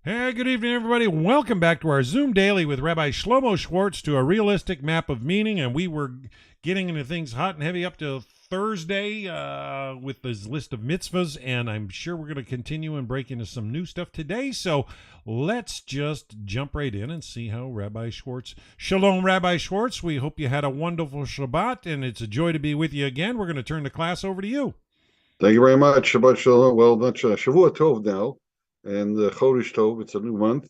Hey, good evening, everybody. Welcome back to our Zoom Daily with Rabbi Shlomo Schwartz to a realistic map of meaning. And we were getting into things hot and heavy up to Thursday with this list of mitzvahs. And I'm sure we're going to continue and break into some new stuff today. So let's just jump right in and see how Rabbi Schwartz. Shalom, Rabbi Schwartz. We hope you had a wonderful Shabbat, and it's a joy to be with you again. We're going to turn the class over to you. Thank you very much. Shabbat Shalom. Well, not Shavua Tov now, and Chodesh Tov. It's a new month,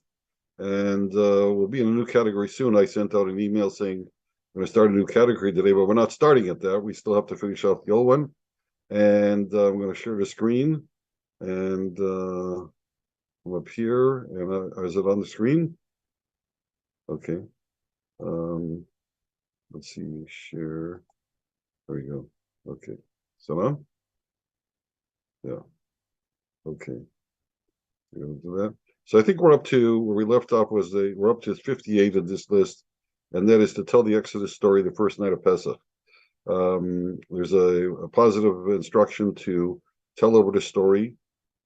and we'll be in a new category soon. I sent out an email saying we're going to start a new category today, but we're not starting at that. We still have to finish off the old one, and I'm going to share the screen, and I'm up here, and is it on the screen? Okay. Let's see. Share. There we go. Okay. So now, yeah. Okay. We're going to do that. So I think we're up to where we left off we're up to 58 of this list, and that is to tell the Exodus story the first night of Pesach. There's a positive instruction to tell over the story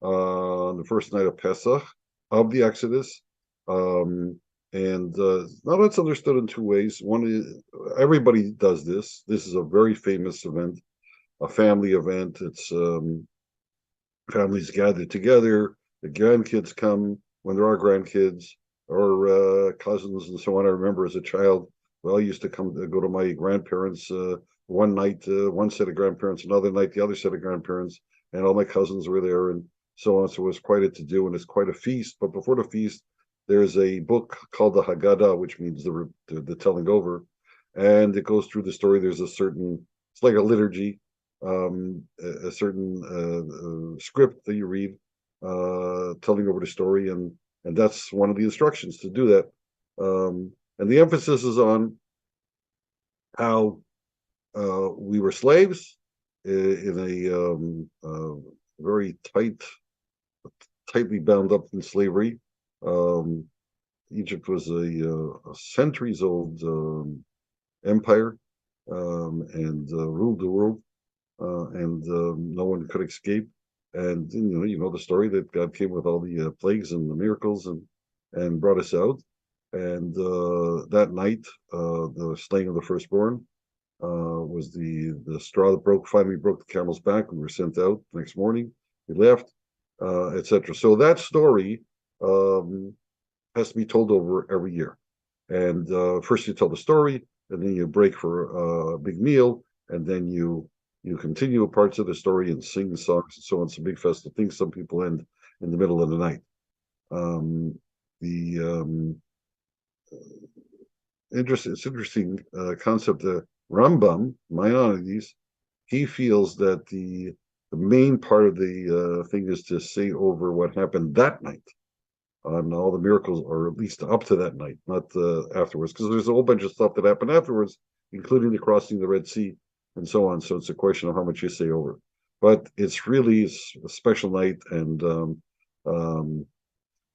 on the first night of Pesach of the Exodus. Now that's understood in two ways. One is everybody does this. This is a very famous event, a family event. It's families gather together. The grandkids come when there are grandkids or cousins and so on. I remember as a child, we all used to go to my grandparents one night, one set of grandparents, another night, the other set of grandparents, and all my cousins were there and so on. So it was quite a to-do, and it's quite a feast. But before the feast, there's a book called the Haggadah, which means the telling over, and it goes through the story. There's it's like a liturgy, a certain script that you read, telling over the story, and that's one of the instructions to do that. And the emphasis is on how we were slaves in a very tightly bound up in slavery. Egypt was a centuries-old empire and ruled the world, and no one could escape. And you know the story that God came with all the plagues and the miracles and brought us out. And that night, the slaying of the firstborn was the straw that finally broke the camel's back. We were sent out the next morning. We left, etc. So that story has to be told over every year. And first you tell the story, and then you break for a big meal, and then you continue parts of the story and sing songs and so on. It's a big festive thing. Some people end in the middle of the night. It's interesting concept. Rambam, Maimonides, he feels that the main part of the thing is to say over what happened that night on all the miracles, or at least up to that night, not afterwards, because there's a whole bunch of stuff that happened afterwards, including the crossing the Red Sea and so on. So it's a question of how much you say over. But it's really a special night, and a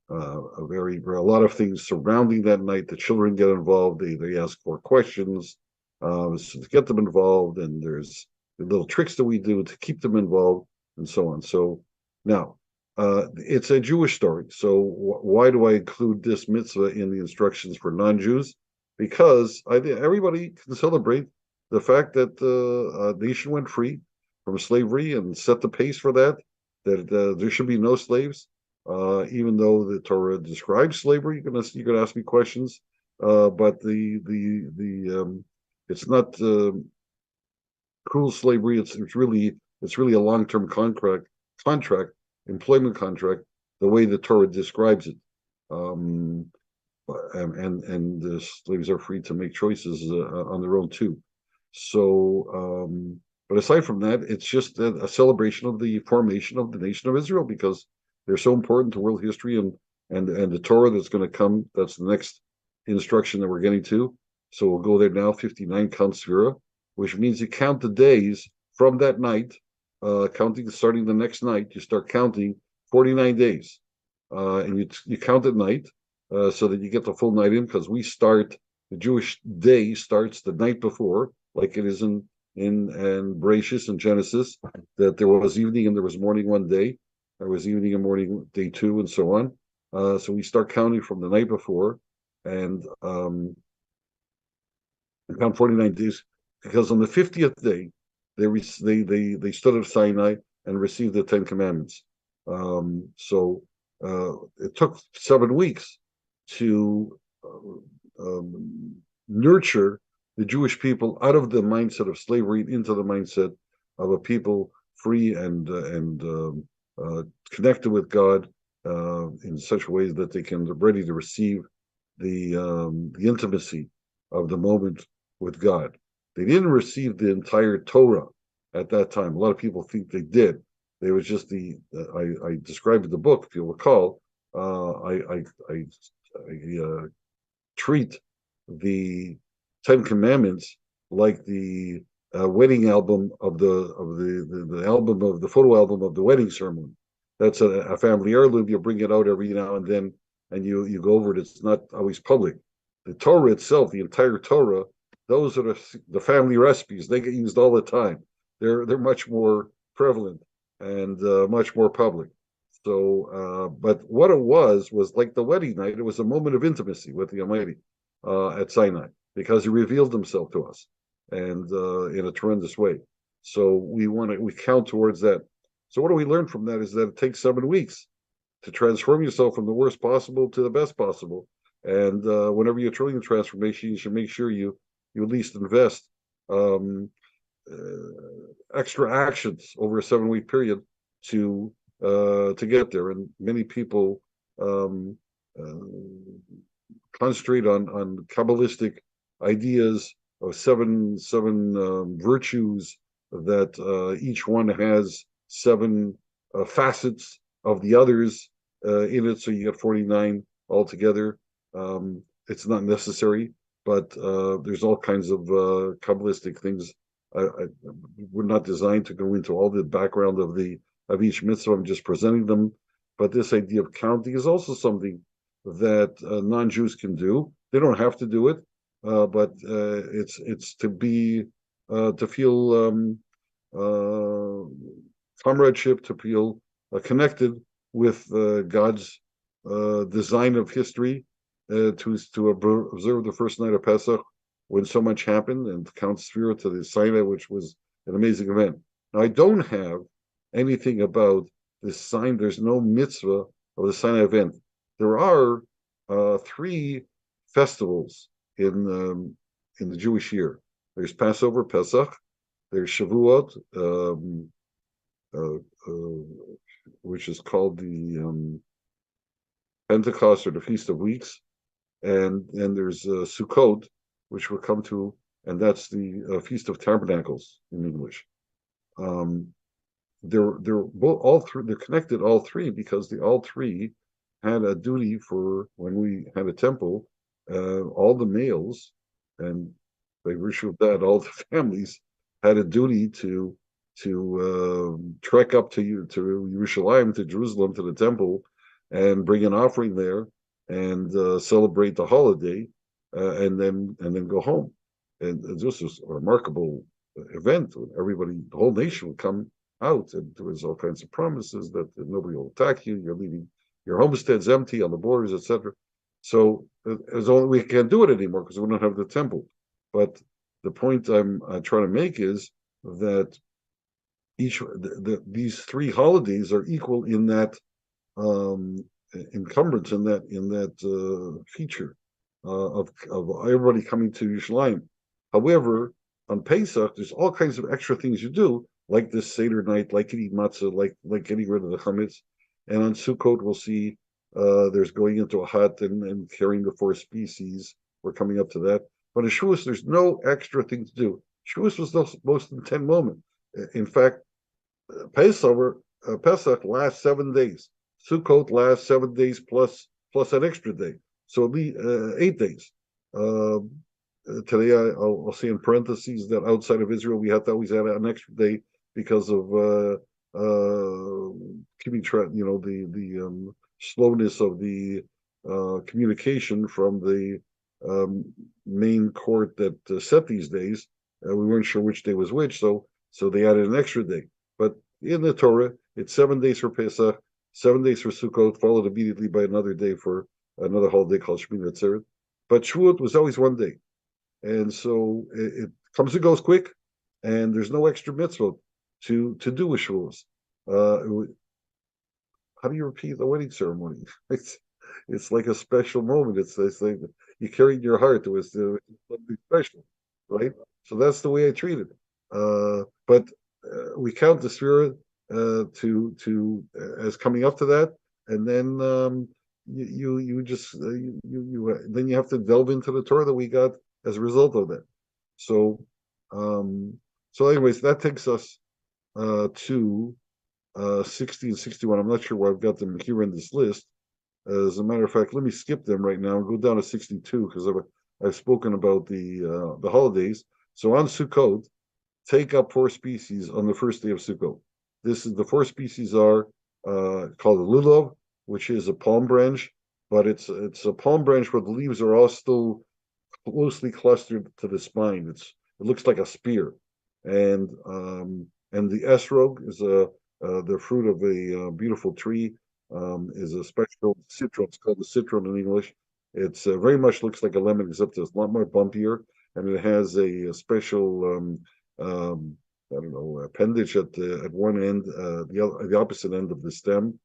lot of things surrounding that night. The children get involved. They ask for questions so to get them involved, and there's the little tricks that we do to keep them involved, and so on. So now it's a Jewish story. So why do I include this mitzvah in the instructions for non-Jews? Because I think everybody can celebrate the fact that the nation went free from slavery and set the pace for that there should be no slaves, even though the Torah describes slavery. You can ask me questions, but it's not cruel slavery. It's really a long-term contract, employment contract, the way the Torah describes it. And the slaves are free to make choices on their own too. So, but aside from that, it's just a celebration of the formation of the nation of Israel, because they're so important to world history and the Torah that's going to come. That's the next instruction that we're getting to. So we'll go there now. 59 count Sphira, which means you count the days from that night, starting the next night. You start counting 49 days, and you count at night so that you get the full night in, because the Jewish day starts the night before, like it is in Bereshis and Genesis, that there was evening and there was morning one day, there was evening and morning day two, and so on. So we start counting from the night before, and count 49 days, because on the 50th day they stood at Sinai and received the Ten Commandments. It took 7 weeks to nurture the Jewish people out of the mindset of slavery into the mindset of a people free and connected with God in such ways that they can be ready to receive the intimacy of the moment with God. They didn't receive the entire Torah at that time. A lot of people think they did. They was just I described in the book, if you'll recall. I treat the Ten Commandments like the wedding album of the album of the photo album of the wedding ceremony. That's a family heirloom. You bring it out every now and then, and you go over it. It's not always public. The Torah itself, the entire Torah, those are the family recipes. They get used all the time. They're much more prevalent and much more public. So, but what it was like the wedding night. It was a moment of intimacy with the Almighty at Sinai, because He revealed Himself to us, and in a tremendous way. So we count towards that. So what do we learn from that is that it takes 7 weeks to transform yourself from the worst possible to the best possible. And whenever you're trying the transformation, you should make sure you at least invest extra actions over a 7 week period to get there. And many people concentrate on Kabbalistic ideas of seven virtues, that each one has seven facets of the others in it, so you get 49 altogether. It's not necessary, but there's all kinds of Kabbalistic things. We're not designed to go into all the background of each mitzvah. I'm just presenting them. But this idea of counting is also something that non-Jews can do. They don't have to do it, but it's to feel comradeship, to feel connected with God's design of history, to observe the first night of Pesach when so much happened, and count Sphira to the Sinai, which was an amazing event. Now, I don't have anything about this sign. There's no mitzvah of the Sinai event. There are 3 festivals in the Jewish year. There's Passover, Pesach. There's Shavuot, which is called the Pentecost, or the Feast of Weeks, and there's Sukkot, which we'll come to, and that's the Feast of Tabernacles in English. They're both all three. They're connected, all three, because all three had a duty for when we had a temple. All the males, and by virtue of that, all the families had a duty to trek up to Yerushalayim, to Jerusalem, to the temple, and bring an offering there, and celebrate the holiday, and then go home. And this was a remarkable event. Everybody, the whole nation would come out, and there was all kinds of promises that nobody will attack you. You're leaving your homesteads empty on the borders, etc. So as only we can't do it anymore because we don't have the temple. But the point I'm trying to make is that these 3 holidays are equal in that encumbrance, in that feature of everybody coming to Yerushalayim. However, on Pesach, there's all kinds of extra things you do, like this Seder night, like eating matzah, like getting rid of the chametz. And on Sukkot, we'll see there's going into a hut and carrying the 4 species. We're coming up to that. But in Shavuos, there's no extra thing to do. Shavuos was the most intense moment. In fact, Pesach lasts 7 days. Sukkot lasts 7 days plus an extra day. So it'll be 8 days. Today, I'll say in parentheses that outside of Israel, we have to always add an extra day because of keeping track, the slowness of the communication from the main court that set these days. We weren't sure which day was which, so they added an extra day. But in the Torah, it's 7 days for Pesach, 7 days for Sukkot, followed immediately by another day for another holiday called Shmini Atzeret. But Shavuot was always one day. And so it comes and goes quick, and there's no extra mitzvah to do with Shavuos. How do you repeat the wedding ceremony? It's like a special moment. It's like you carry in your heart. It was something special, right? So that's the way I treat it. But we count the spirit to as coming up to that, and then you just then you have to delve into the Torah that we got as a result of that. So anyways, that takes us to 60 and 61. I'm not sure why I've got them here in this list. As a matter of fact, let me skip them right now and go down to 62 because I've spoken about the holidays. So on Sukkot, take up 4 species on the first day of Sukkot. The 4 species are called a lulav, which is a palm branch, but it's a palm branch where the leaves are all still closely clustered to the spine. It looks like a spear, and the esrog is the fruit of a beautiful tree. Is a special citron. It's called the citron in English. It's very much looks like a lemon, except it's a lot more bumpier, and it has a special I don't know appendage at one end, the opposite end of the stem.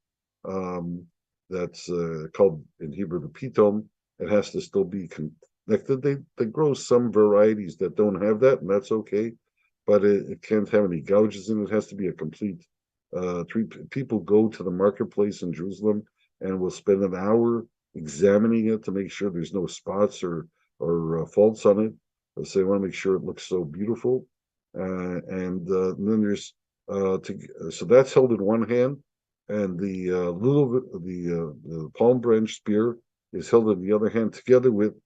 That's called in Hebrew the pitom. It has to still be connected. They grow some varieties that don't have that, and that's okay, but it can't have any gouges in it. It has to be a complete people go to the marketplace in Jerusalem and will spend an hour examining it to make sure there's no spots or faults on it. So they want to make sure it looks so beautiful. And then there's so that's held in one hand, and the palm branch spear is held in the other hand, together with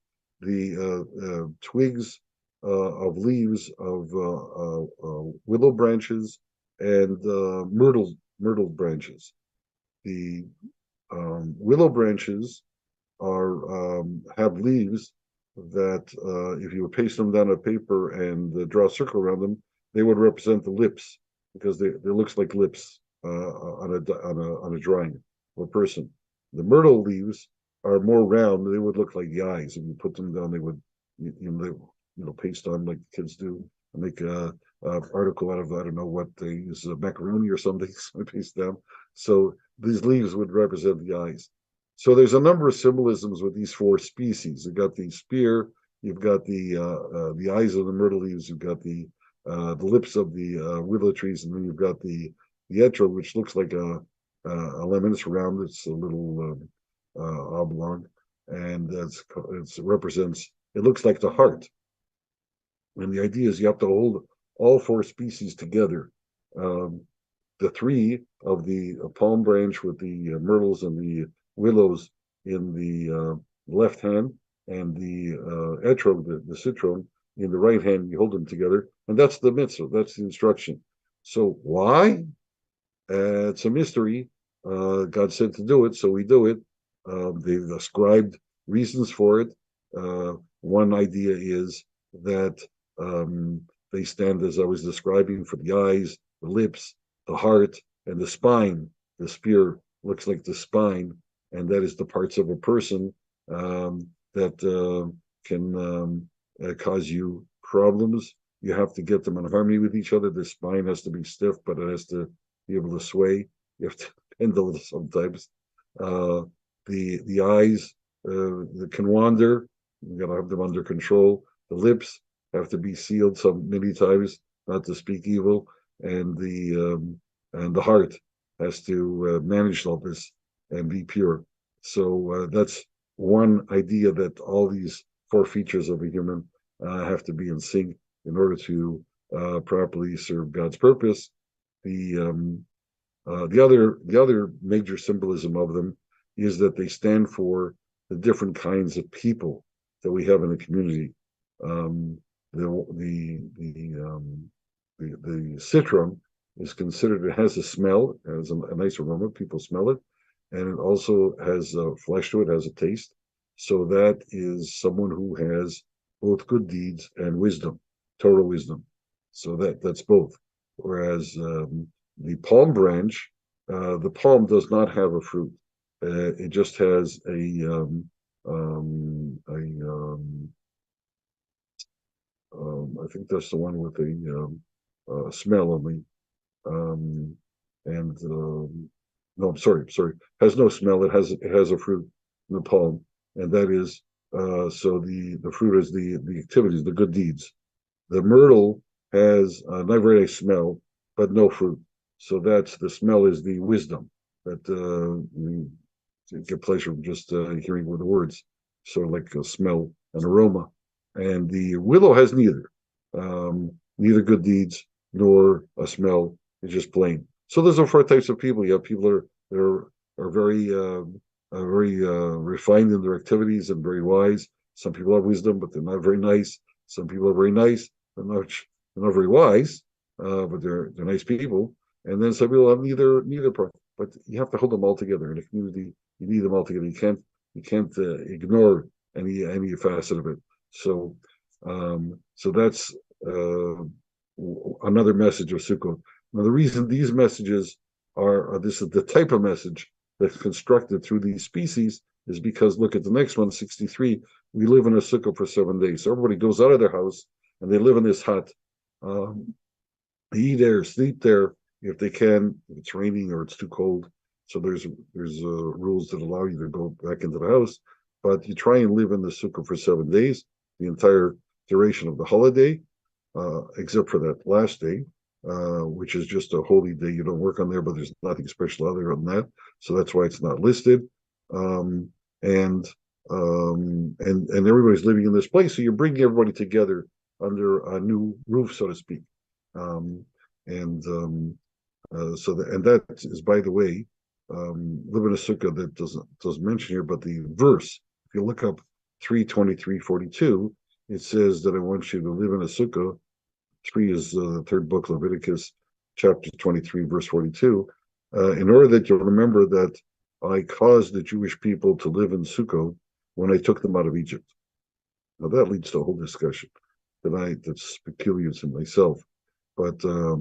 the twigs of leaves of willow branches and myrtle branches. The willow branches have leaves that if you would paste them down on paper and draw a circle around them, they would represent the lips, because they looks like lips on a drawing of a person. The myrtle leaves are more round; they would look like the eyes. If you put them down, they would paste on like kids do, and make a article out of, I don't know what they use, macaroni or something, so paste down. So these leaves would represent the eyes. So there's a number of symbolisms with these 4 species. You've got the spear, you've got the eyes of the myrtle leaves, you've got the lips of the willow trees, and then you've got the etrog, which looks like a lemon. It's round, it's a little oblong, and it represents. It looks like the heart. And the idea is you have to hold all 4 species together. The 3 of the palm branch with the myrtles and the willows in the left hand, and the etrog, the citron, in the right hand. You hold them together, and that's the mitzvah. That's the instruction. So why? It's a mystery. God said to do it, so we do it. They've ascribed reasons for it. One idea is that they stand, as I was describing, for the eyes, the lips, the heart, and the spine. The spear looks like the spine, and that is the parts of a person that can cause you problems. You have to get them in harmony with each other. The spine has to be stiff, but it has to be able to sway. You have to bend a little sometimes. The eyes can wander. You got to have them under control. The lips have to be sealed many times, not to speak evil, and the heart has to manage all this and be pure. So that's one idea, that all these 4 features of a human have to be in sync in order to properly serve God's purpose. The other major symbolism of them is that they stand for the different kinds of people that we have in the community. The citron is considered, it has a smell, it has a nice aroma, people smell it, and it also has flesh to it, has a taste. So that is someone who has both good deeds and wisdom, Torah wisdom. So that's both. Whereas the palm branch The palm does not have a fruit. It just has a I think that's the one with smell only. Um, and no, I'm sorry, has no smell. It has a fruit in the palm, and that is so the fruit is the activities, the good deeds. The myrtle has not very nice smell, but no fruit. So that's the smell is the wisdom that you get pleasure from just hearing the words, sort of like a smell and aroma. And the willow has neither good deeds nor a smell. It's just plain. So there's four types of people. You have people that are very refined in their activities and very wise. Some people have wisdom, but they're not very nice. Some people are very nice, they're not very wise, but they're nice people. And then some people have neither part. But you have to hold them all together in a community. You need them all together. You can't ignore any facet of it. So that's uh, another message of Sukkot. Now, the reason these messages this is the type of message that's constructed through these species is because look at the next one, 63. We live in a sukkah for 7 days. So everybody goes out of their house and they live in this hut. Um, they eat there, sleep there if they can, if it's raining or it's too cold. So there's rules that allow you to go back into the house, but you try and live in the sukkah for 7 days, the entire duration of the holiday, except for that last day, which is just a holy day. You don't work on there, but there's nothing special other than that. So that's why it's not listed. Um, and and everybody's living in this place, so you're bringing everybody together under a new roof, so to speak. Um, and and that is, by the way, live in a sukkah that doesn't mention here, but the verse, if you look up 3:23:42, it says that I want you to live in a sukkah. 3 is the third book, Leviticus, chapter 23, verse 42. In order that you'll remember that I caused the Jewish people to live in Sukkot when I took them out of Egypt. Now that leads to a whole discussion that's peculiar to myself. But let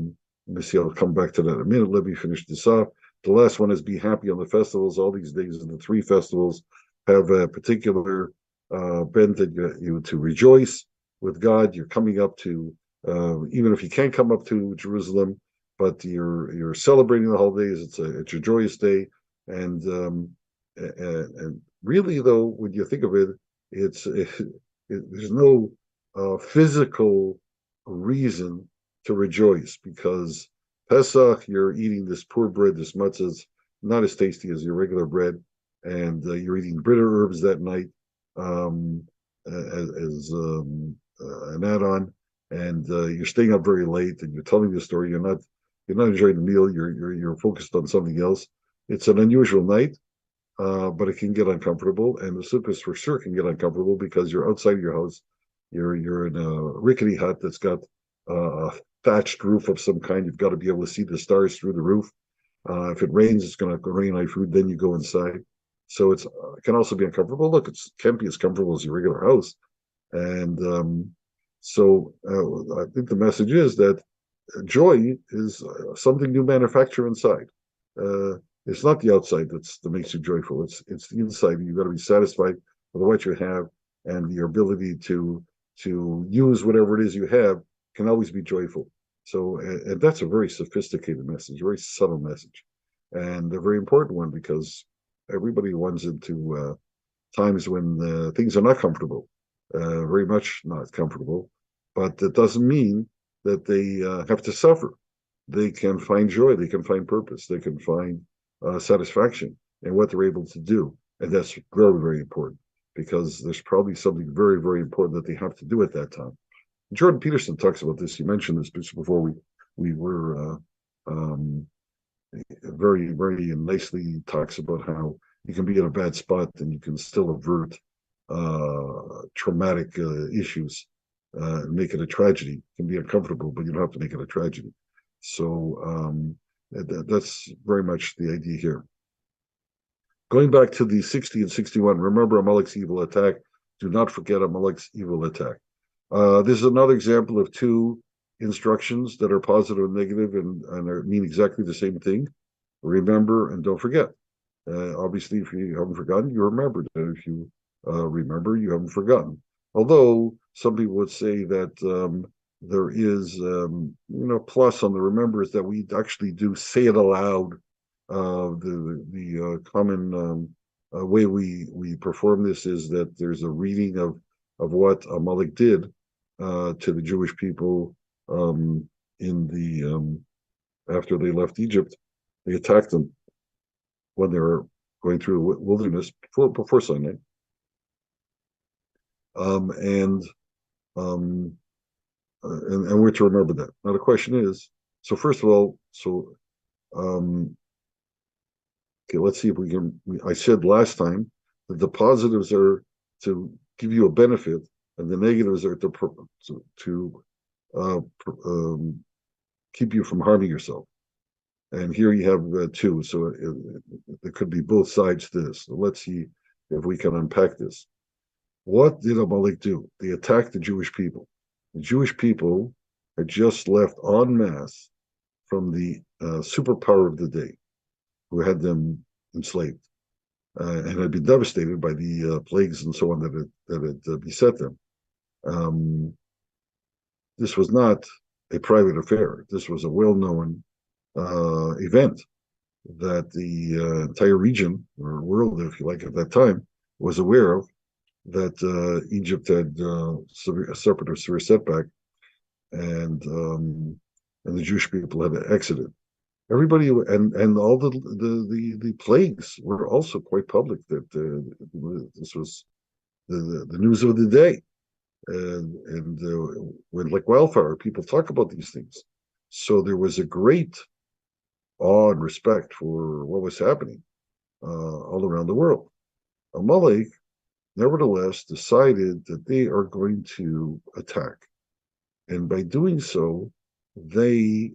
me see, I'll come back to that in a minute. Let me finish this off. The last one is be happy on the festivals. All these days in the three festivals have a particular bent that you to rejoice with God. You're coming up to, even if you can't come up to Jerusalem, but you're celebrating the holidays. It's a joyous day, and really though, when you think of it, there's no physical reason to rejoice because Pesach, you're eating this poor bread, this matzah, not as tasty as your regular bread, and you're eating bitter herbs that night as an add-on, and you're staying up very late, and you're telling the story. You're not enjoying the meal. You're focused on something else. It's an unusual night, but it can get uncomfortable, and the sukkahs for sure can get uncomfortable because you're outside your house. You're in a rickety hut that's got a thatched roof of some kind. You've got to be able to see the stars through the roof. If it rains, it's going to rain on your food. Then you go inside, so it can also be uncomfortable. Look, it can't be as comfortable as your regular house, and I think the message is that joy is something you manufacture inside. Uh, it's not the outside that makes you joyful. It's the inside. You've got to be satisfied with what you have, and your ability to use whatever it is you have can always be joyful. So, and that's a very sophisticated message, a very subtle message, and a very important one because everybody runs into times when things are not comfortable, very much not comfortable, but that doesn't mean that they have to suffer. They can find joy, they can find purpose, they can find satisfaction in what they're able to do. And that's very, very important because there's probably something very, very important that they have to do at that time. Jordan Peterson talks about this. You mentioned this before we were very, very nicely talks about how you can be in a bad spot and you can still avert traumatic issues and make it a tragedy. It can be uncomfortable, but you don't have to make it a tragedy. So that's very much the idea here. Going back to the 60 and 61, remember Amalek's evil attack. Do not forget Amalek's evil attack. This is another example of two instructions that are positive and negative and mean exactly the same thing. remember and don't forget. Obviously, if you haven't forgotten, you remembered. And if you remember, you haven't forgotten. Although some people would say that there is, plus on the remember is that we actually do say it aloud. The common way we perform this is that there's a reading of what Amalek did to the Jewish people in the after they left Egypt. They attacked them when they were going through the wilderness before Sinai. Um, and and we're to remember that. Now the question is, so first of all, okay, let's see if we can. I said last time that the positives are to give you a benefit, and the negatives are to keep you from harming yourself. And here you have two, so it could be both sides to this. So let's see if we can unpack this. What did Amalek do? They attacked the Jewish people. The Jewish people had just left en masse from the superpower of the day, who had them enslaved and had been devastated by the plagues and so on that had beset them. This was not a private affair. This was a well-known event that the entire region or world, if you like, at that time was aware of, that Egypt had suffered a severe setback, and the Jewish people had exited. Everybody and all the plagues were also quite public. That this was the news of the day, and went like wildfire. People talk about these things, so there was a great awe and respect for what was happening all around the world. Amalek, nevertheless, decided that they are going to attack, and by doing so, they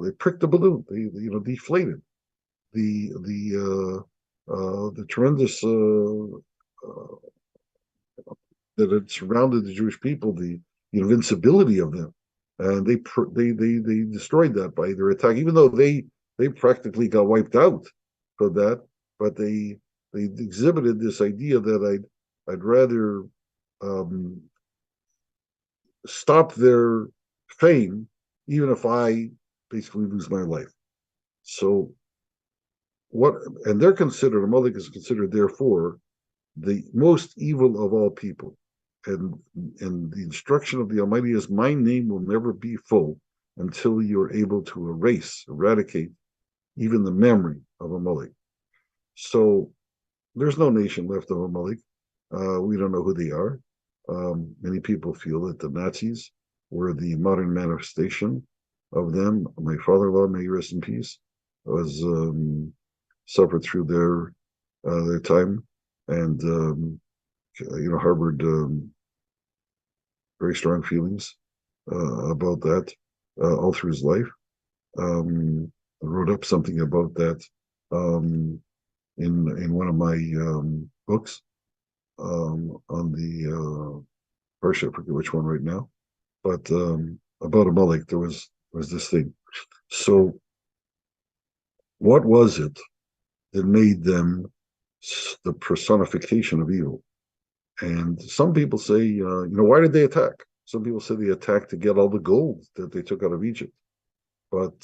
they pricked the balloon. They deflated the tremendous that had surrounded the Jewish people, the invincibility of them, and they destroyed that by their attack. Even though they practically got wiped out for that, but they exhibited this idea that I'd rather stop their fame, even if I basically lose my life. So and they're considered, Amalek is considered, therefore, the most evil of all people. And the instruction of the Almighty is, my name will never be full until you're able to eradicate even the memory of Amalek. So there's no nation left of Amalek. We don't know who they are. Many people feel that the Nazis were the modern manifestation of them. My father-in-law, may he rest in peace, was suffered through their time, and harbored very strong feelings about that all through his life. I wrote up something about that in one of my books on the Parsha, I forget which one right now, but about Amalek, there was this thing. So what was it that made them the personification of evil? And some people say, why did they attack? Some people say they attacked to get all the gold that they took out of Egypt. But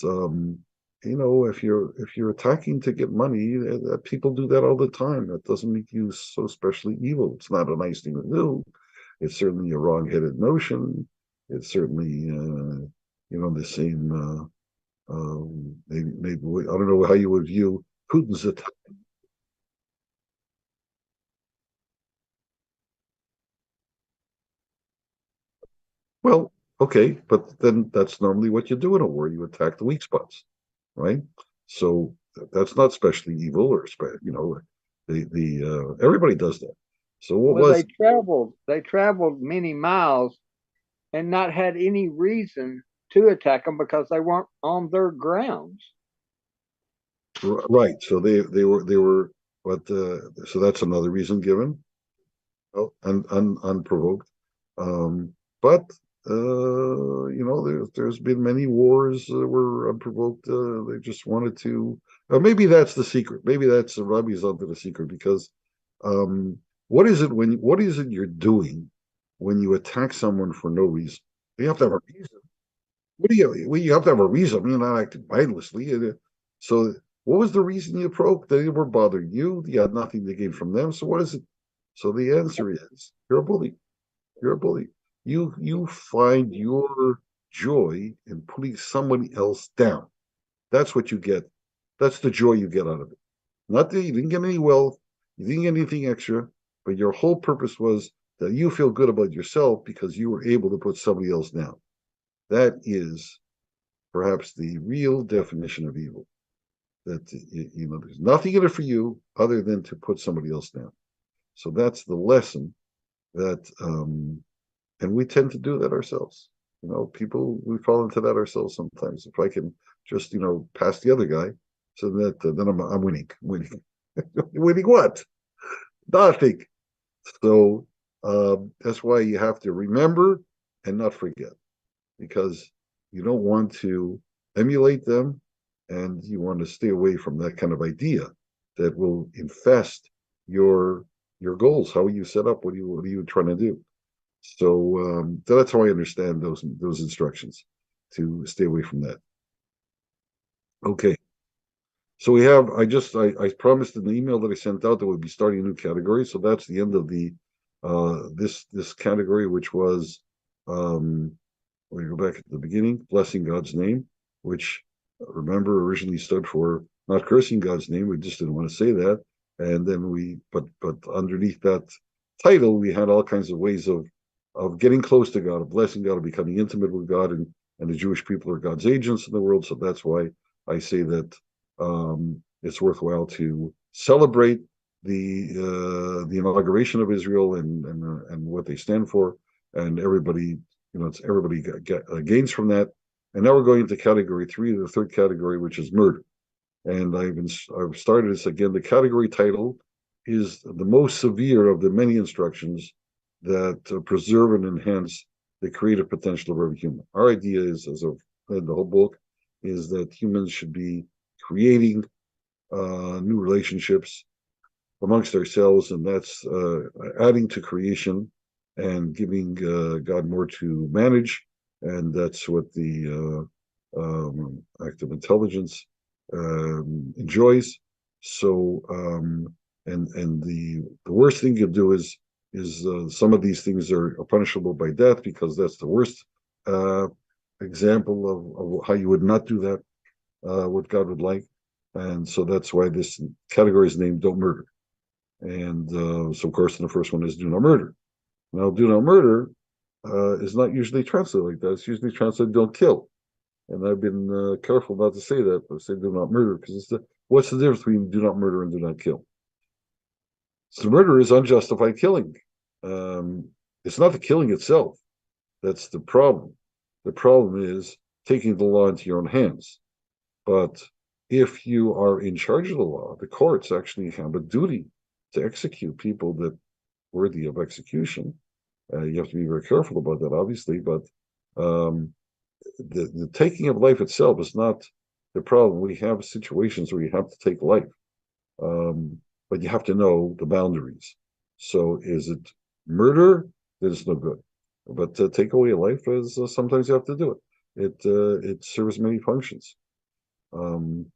if you're attacking to get money, people do that all the time. That doesn't make you so especially evil. It's not a nice thing to do. It's certainly a wrong-headed notion. It's certainly the same. Maybe I don't know how you would view Putin's attack. Well, okay, but then that's normally what you do in a war. You attack the weak spots, right? So that's not especially evil, or everybody does that. So what Well, was they traveled many miles and not had any reason to attack them because they weren't on their grounds. right? So they were, but so that's another reason given, unprovoked. But there's been many wars were unprovoked. They just wanted to. Maybe that's the secret. Maybe that's Rabbi's onto the secret because um, what is it you're doing when you attack someone for no reason? You have to have a reason. Well, you have to have a reason. You're not acting mindlessly. So, what was the reason you broke? They were bothering you. You had nothing to gain from them. So, what is it? So, the answer is you're a bully. You're a bully. You find your joy in putting somebody else down. That's what you get. That's the joy you get out of it. Not that you didn't get any wealth, you didn't get anything extra, but your whole purpose was that you feel good about yourself because you were able to put somebody else down. That is perhaps the real definition of evil. That there's nothing in it for you other than to put somebody else down. So that's the lesson that, and we tend to do that ourselves. People we fall into that ourselves sometimes. If I can just pass the other guy, so that then I'm winning. Winning, winning what? Nothing. So that's why you have to remember and not forget, because you don't want to emulate them, and you want to stay away from that kind of idea that will infest your goals. How are you set up? What are you trying to do? So that's how I understand those instructions, to stay away from that. Okay. So we have, I promised in the email that I sent out that we'd be starting a new category. So that's the end of the this category, which was we go back at the beginning, blessing God's name, which remember originally stood for not cursing God's name. We just didn't want to say that. And then but underneath that title, we had all kinds of ways of getting close to God, of blessing God, of becoming intimate with God, and the Jewish people are God's agents in the world. So that's why I say that it's worthwhile to celebrate the inauguration of Israel and what they stand for, and everybody it's everybody gains from that. And now we're going into category 3, the third category, which is murder. And I've started this again. The category title is the most severe of the many instructions that preserve and enhance the creative potential of every human. Our idea is, as I've read the whole book, is that humans should be creating new relationships amongst ourselves, and that's adding to creation and giving God more to manage, and that's what the active intelligence enjoys. So, and the worst thing you do is some of these things are punishable by death, because that's the worst example of how you would not do that, what God would like. And so that's why this category is named Don't Murder. And so, of course, the first one is Do Not Murder. Now, Do Not Murder is not usually translated like that. It's usually translated Don't Kill. And I've been careful not to say that, but say Do Not Murder, because what's the difference between Do Not Murder and Do Not Kill? So murder is unjustified killing. It's not the killing itself that's the problem. The problem is taking the law into your own hands. But if you are in charge of the law, the courts actually have a duty to execute people that are worthy of execution. You have to be very careful about that, obviously, but the taking of life itself is not the problem. We have situations where you have to take life, but you have to know the boundaries. So is it murder? That is no good. But to take away a life is sometimes you have to do it. It serves many functions. And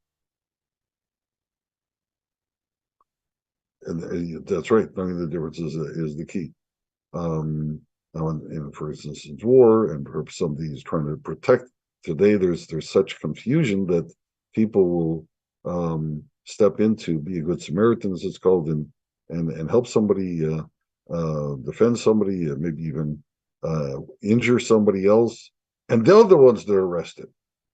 that's right. Knowing the difference is the key. Now, for instance, in war, and perhaps somebody is trying to protect. Today, there's such confusion that people will step in to be a good Samaritan, as it's called, and help somebody, defend somebody, maybe even injure somebody else, and they're the ones that are arrested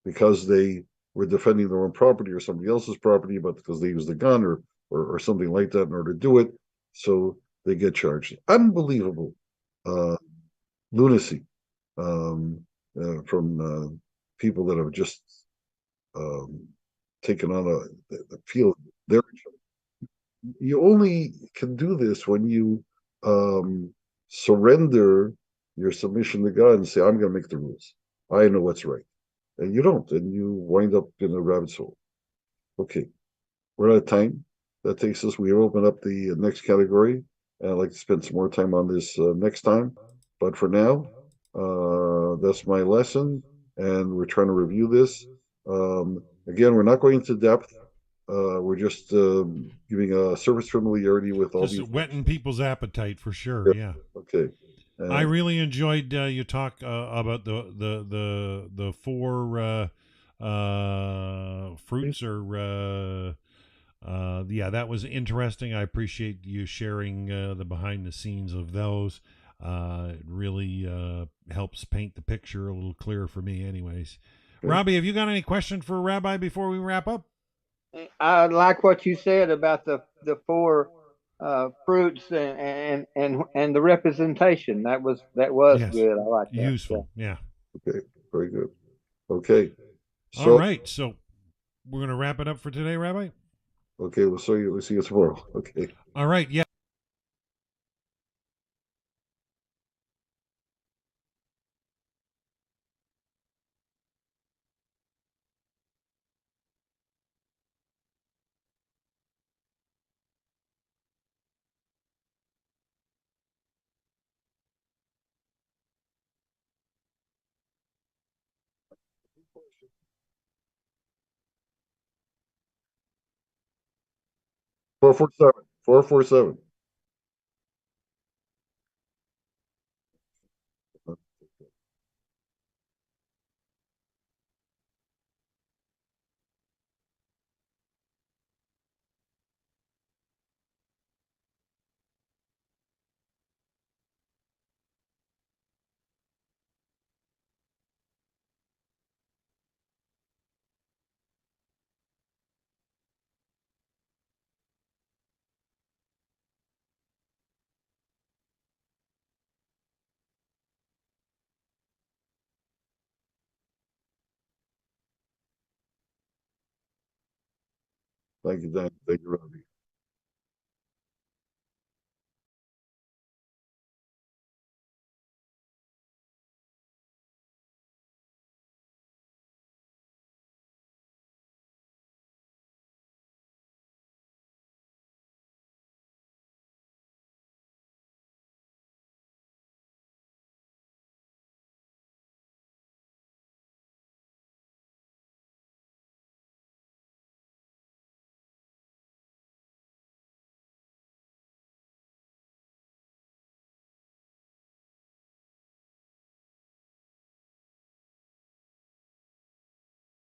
because they were defending their own property or somebody else's property, but because they used a gun or something like that in order to do it, so they get charged. Unbelievable lunacy from people that have just taken on the field. You only can do this when you surrender your submission to God and say, I'm going to make the rules. I know what's right. And you don't, and you wind up in a rabbit's hole. Okay, we're out of time. That takes us, we open up the next category. And I'd like to spend some more time on this next time. But for now, that's my lesson. And we're trying to review this. Again, we're not going into depth. We're just giving a surface familiarity with all Just these whetting words. people's appetite for sure. Yeah. Yeah. Okay. I And really enjoyed you talk about the four fruits or yeah, that was interesting. I appreciate you sharing the behind the scenes of those. It really helps paint the picture a little clearer for me, anyways. okay. Robbie, have you got any question for Rabbi before we wrap up? I like what you said about the four fruits and the representation. That was Yes, good. I like that. Yeah. useful. Yeah. Okay. Very good. Okay. All So, right, so we're gonna wrap it up for today, Rabbi. okay, we'll see you tomorrow. Okay. All right, yeah. Four four seven. 447. Thank you, Dan. Thank you, Robbie.